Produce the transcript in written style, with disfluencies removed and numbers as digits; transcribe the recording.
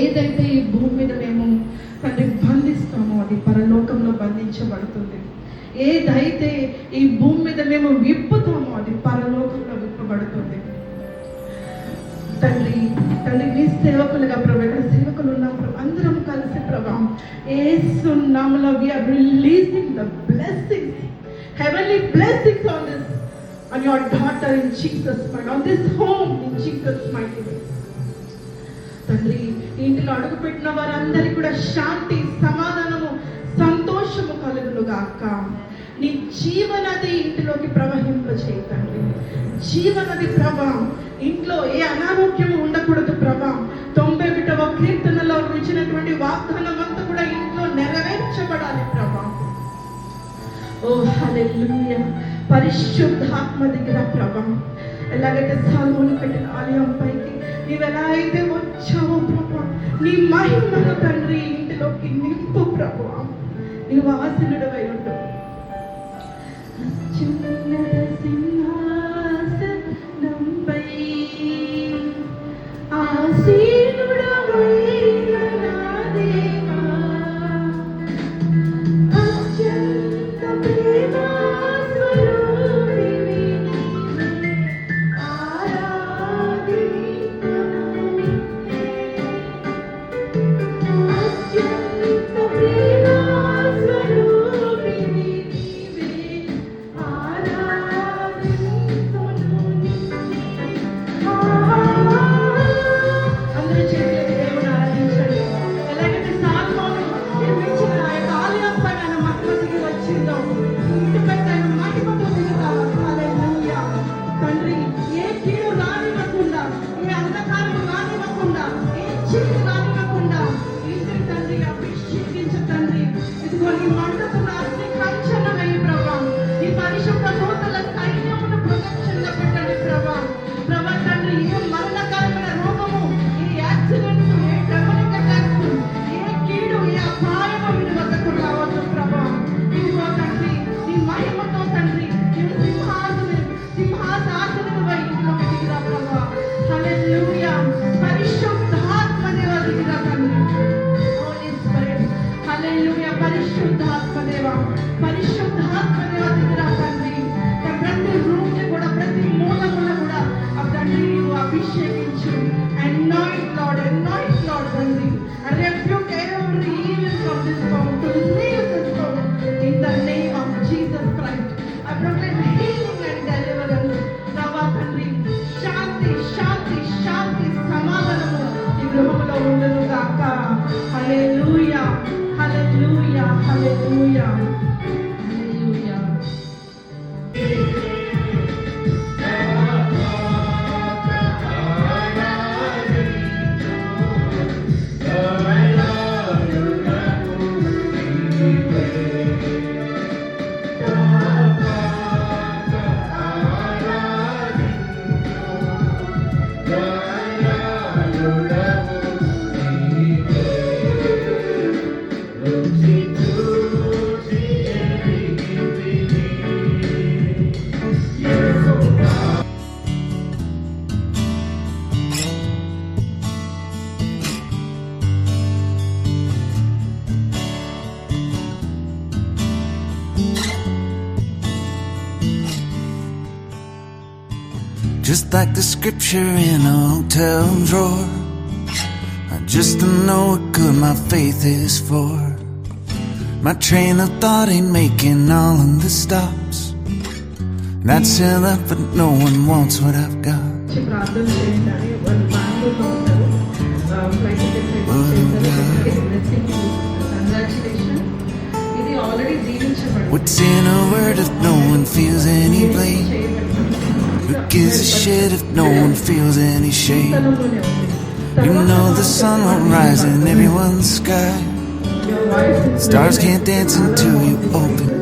ఏదైతే ఈ భూమి మీద మేము తండ్రి బంధిస్తామో అది పరలోకంలో బంధించబడుతుంది. ఏదైతే ఈ భూమి మీద మేము విప్పుతామో అది పరలోకంలో విప్పబడుతుంది. తండ్రి నీ సేవకులుగా ప్రభు, ఇక్కడ సేవకులు ఉన్నాం ప్రభు, అందరం కలిసి ప్రభు యేసు నామములో we are releasing the blessings, heavenly blessings on your daughter in Jesus' mighty, on this home in Jesus' mighty name. తండ్రి ఇంటిలో అడుగుపెట్టిన వారందరికీ కూడా శాంతి, సమాధానము, సంతోషము కలుగును గాక. నీ జీవనది ఇంటిలోకి ప్రవహింపచేయి తండ్రి. జీవనది ప్రభా, ఇంట్లో ఏ అనారోగ్యము ఉండకూడదు ప్రభా. 91వ కీర్తనలో రుచినటువంటి వాగ్దానం అంతా కూడా ఇంట్లో నెరవేర్చబడాలి ప్రభా. ఓ హల్లెలూయా. పరిశుద్ధాత్మ దిగిన ప్రభా, ఎలాగైతే సలోను కట్టిన ఆలయం పైకి నీవెలా అయితే వచ్చావో ప్రభా, నీ మహిమను తండ్రి ఇంటిలోకి నింపు ప్రభా. నీవు ఆసీనుడవై ఉండు. సింహాసనంపై ఆసీనుడవై Just like the scripture in a hotel drawer, just to know what good my faith is for. My train of thought ain't making all of the stops, and I'd sell up but no one wants what I've got. What's in a word if no one feels any blame? Who gives a shit if no one feels any shame? You know the sun won't rise in everyone's sky. Stars can't dance until you open